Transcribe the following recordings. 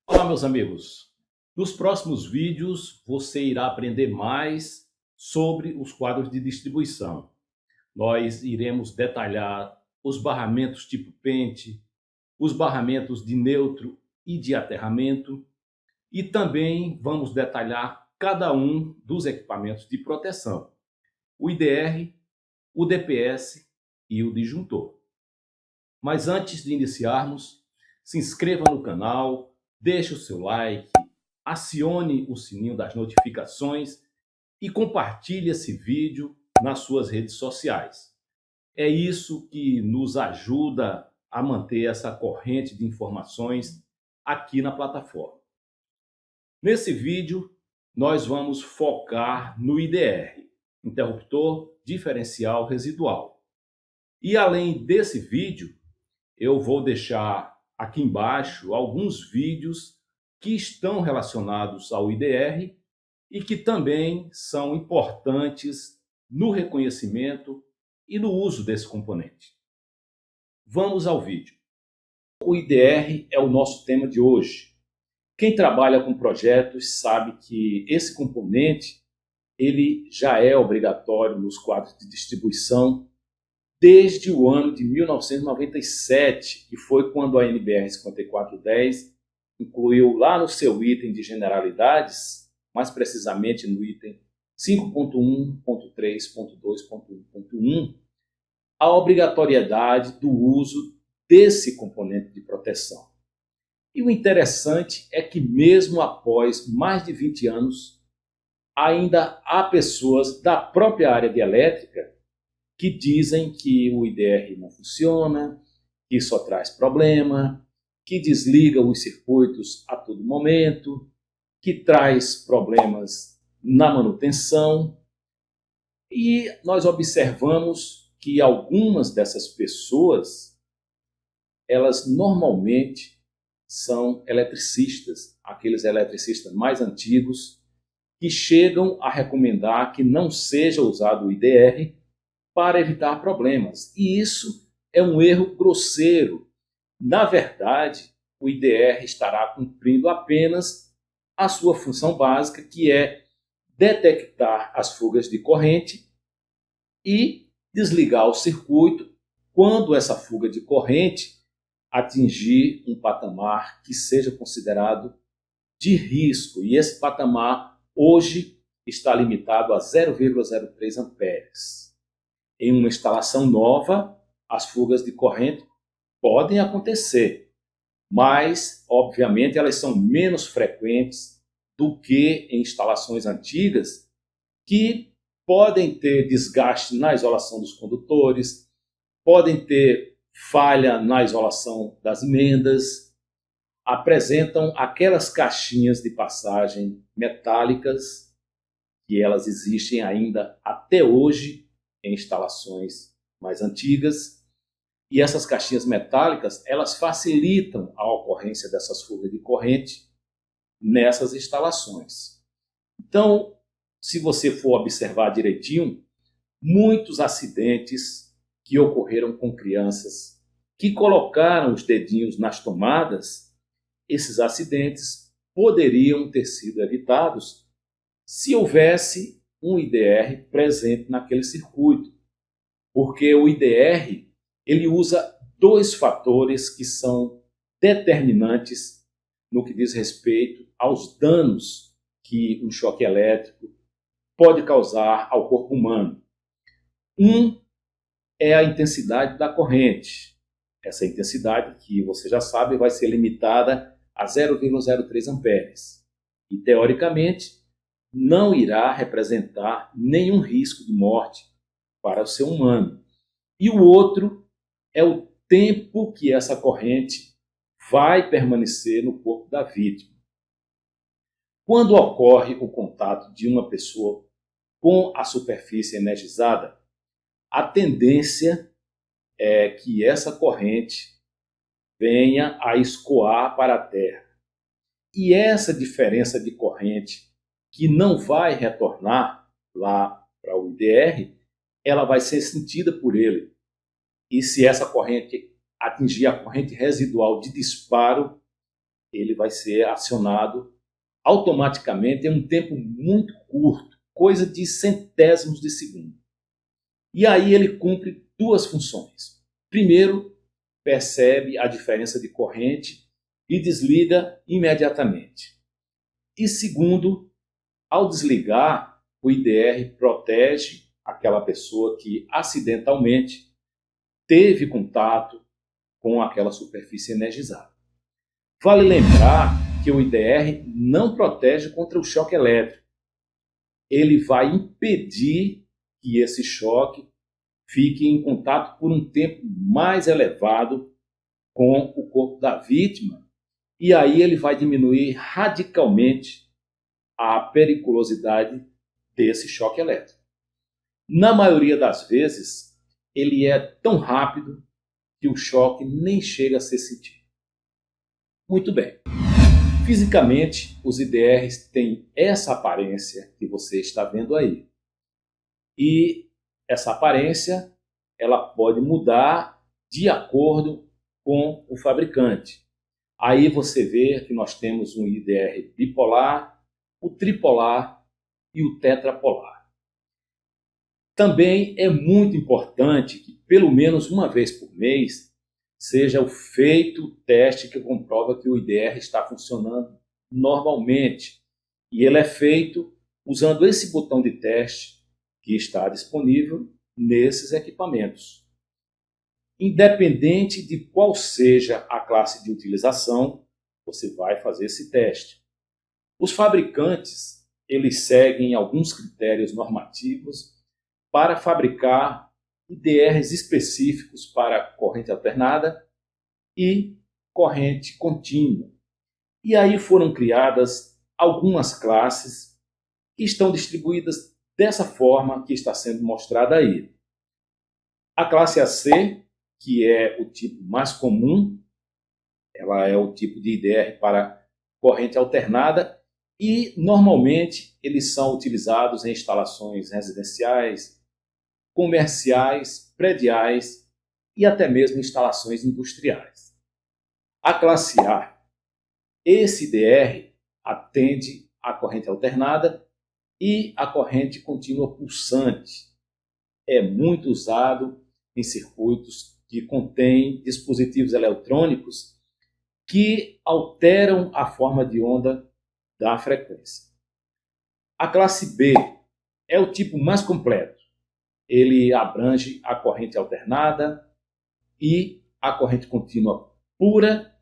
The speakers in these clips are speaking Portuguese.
Olá, meus amigos. Nos próximos vídeos, você irá aprender mais sobre os quadros de distribuição. Nós iremos detalhar os barramentos tipo pente, os barramentos de neutro e de aterramento, e também vamos detalhar cada um dos equipamentos de proteção, o IDR, o DPS e o disjuntor. Mas antes de iniciarmos, se inscreva no canal, deixe o seu like, acione o sininho das notificações e compartilhe esse vídeo nas suas redes sociais. É isso que nos ajuda a manter essa corrente de informações aqui na plataforma. Nesse vídeo, nós vamos focar no IDR, interruptor diferencial residual. E além desse vídeo, eu vou deixar aqui embaixo alguns vídeos que estão relacionados ao IDR e que também são importantes no reconhecimento e no uso desse componente. Vamos ao vídeo. O IDR é o nosso tema de hoje. Quem trabalha com projetos sabe que esse componente ele já é obrigatório nos quadros de distribuição desde o ano de 1997, que foi quando a NBR 5410 incluiu lá no seu item de generalidades, mais precisamente no item 5.1.3.2.1.1, a obrigatoriedade do uso desse componente de proteção. E o interessante é que mesmo após mais de 20 anos, ainda há pessoas da própria área de elétrica que dizem que o IDR não funciona, que só traz problema, que desliga os circuitos a todo momento, que traz problemas na manutenção. E nós observamos que algumas dessas pessoas, elas normalmente são eletricistas, aqueles eletricistas mais antigos, que chegam a recomendar que não seja usado o IDR para evitar problemas. E isso é um erro grosseiro. Na verdade, o IDR estará cumprindo apenas a sua função básica, que é detectar as fugas de corrente e desligar o circuito quando essa fuga de corrente atingir um patamar que seja considerado de risco. E esse patamar hoje está limitado a 0,03 amperes. Em uma instalação nova, as fugas de corrente podem acontecer, mas, obviamente, elas são menos frequentes do que em instalações antigas, que podem ter desgaste na isolação dos condutores, podem ter falha na isolação das emendas, apresentam aquelas caixinhas de passagem metálicas, que elas existem ainda até hoje em instalações mais antigas, e essas caixinhas metálicas, elas facilitam a ocorrência dessas fugas de corrente nessas instalações. Então, se você for observar direitinho, muitos acidentes que ocorreram com crianças que colocaram os dedinhos nas tomadas, esses acidentes poderiam ter sido evitados se houvesse um IDR presente naquele circuito, porque o IDR ele usa dois fatores que são determinantes no que diz respeito aos danos que um choque elétrico pode causar ao corpo humano. Um é a intensidade da corrente. Essa intensidade, que você já sabe, vai ser limitada a 0,03 amperes. E, teoricamente, não irá representar nenhum risco de morte para o ser humano. E o outro é o tempo que essa corrente vai permanecer no corpo da vítima. Quando ocorre o contato de uma pessoa com a superfície energizada, a tendência é que essa corrente venha a escoar para a terra. E essa diferença de corrente que não vai retornar lá para o IDR, ela vai ser sentida por ele. E se essa corrente atingir a corrente residual de disparo, ele vai ser acionado automaticamente em um tempo muito curto, coisa de centésimos de segundo. E aí ele cumpre duas funções. Primeiro, percebe a diferença de corrente e desliga imediatamente. E segundo, ao desligar, o IDR protege aquela pessoa que acidentalmente teve contato com aquela superfície energizada. Vale lembrar que o IDR não protege contra o choque elétrico. Ele vai impedir que esse choque fique em contato por um tempo mais elevado com o corpo da vítima, e aí ele vai diminuir radicalmente a periculosidade desse choque elétrico. Na maioria das vezes, ele é tão rápido que o choque nem chega a ser sentido. Muito bem. Fisicamente, os IDRs têm essa aparência que você está vendo aí. E essa aparência ela pode mudar de acordo com o fabricante. Aí você vê que nós temos um IDR bipolar, o tripolar e o tetrapolar. Também é muito importante que, pelo menos uma vez por mês, seja feito o teste que comprova que o IDR está funcionando normalmente. E ele é feito usando esse botão de teste que está disponível nesses equipamentos. Independente de qual seja a classe de utilização, você vai fazer esse teste. Os fabricantes, eles seguem alguns critérios normativos para fabricar IDRs específicos para corrente alternada e corrente contínua. E aí foram criadas algumas classes que estão distribuídas dessa forma que está sendo mostrada aí. A classe AC, que é o tipo mais comum, ela é o tipo de IDR para corrente alternada e normalmente eles são utilizados em instalações residenciais, comerciais, prediais e até mesmo instalações industriais. A classe A, esse IDR atende à corrente alternada e à corrente contínua pulsante. É muito usado em circuitos que contêm dispositivos eletrônicos que alteram a forma de onda da frequência. A classe B é o tipo mais completo. Ele abrange a corrente alternada e a corrente contínua pura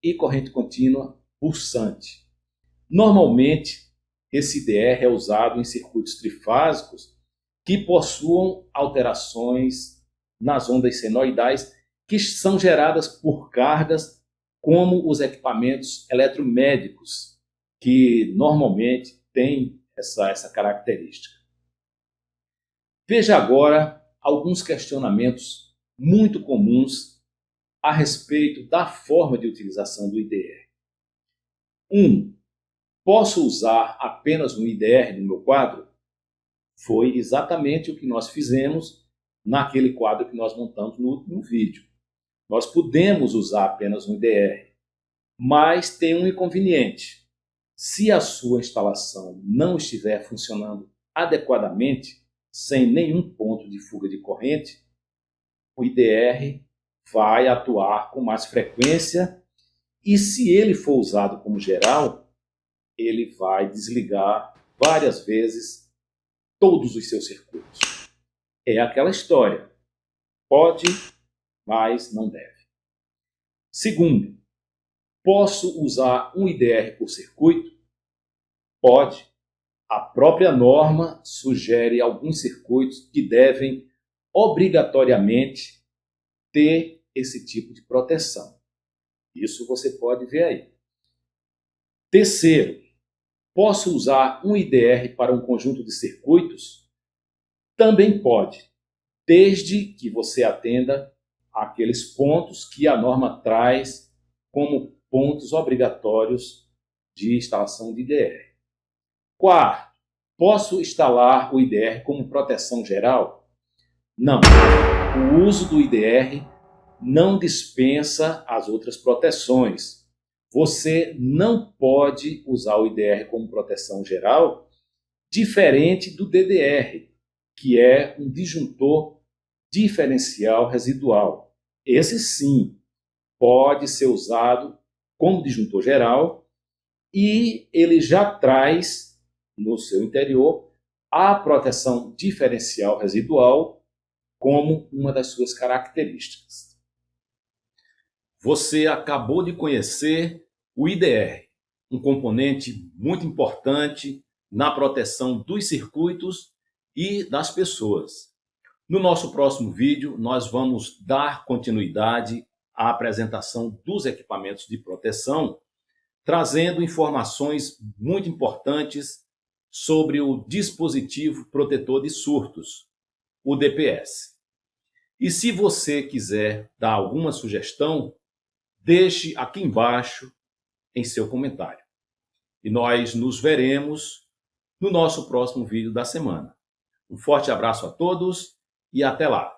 e corrente contínua pulsante. Normalmente, esse IDR é usado em circuitos trifásicos que possuam alterações nas ondas senoidais que são geradas por cargas, como os equipamentos eletromédicos, que normalmente têm essa característica. Veja agora alguns questionamentos muito comuns a respeito da forma de utilização do IDR. 1. Posso usar apenas um IDR no meu quadro? Foi exatamente o que nós fizemos naquele quadro que nós montamos no último vídeo. Nós podemos usar apenas um IDR, mas tem um inconveniente. Se a sua instalação não estiver funcionando adequadamente, sem nenhum ponto de fuga de corrente, o IDR vai atuar com mais frequência e, se ele for usado como geral, ele vai desligar várias vezes todos os seus circuitos. É aquela história. Pode, mas não deve. Segundo, posso usar um IDR por circuito? Pode. A própria norma sugere alguns circuitos que devem obrigatoriamente ter esse tipo de proteção. Isso você pode ver aí. Terceiro, posso usar um IDR para um conjunto de circuitos? Também pode, desde que você atenda àqueles pontos que a norma traz como pontos obrigatórios de instalação de IDR. Quarto, posso instalar o IDR como proteção geral? Não. O uso do IDR não dispensa as outras proteções. você não pode usar o IDR como proteção geral, diferente do DDR, que é um disjuntor diferencial residual. Esse sim pode ser usado como disjuntor geral e ele já traz no seu interior a proteção diferencial residual como uma das suas características. Você acabou de conhecer o IDR, um componente muito importante na proteção dos circuitos e das pessoas. No nosso próximo vídeo, nós vamos dar continuidade à apresentação dos equipamentos de proteção, trazendo informações muito importantes sobre o dispositivo protetor de surtos, o DPS. E se você quiser dar alguma sugestão, deixe aqui embaixo em seu comentário. E nós nos veremos no nosso próximo vídeo da semana. Um forte abraço a todos e até lá!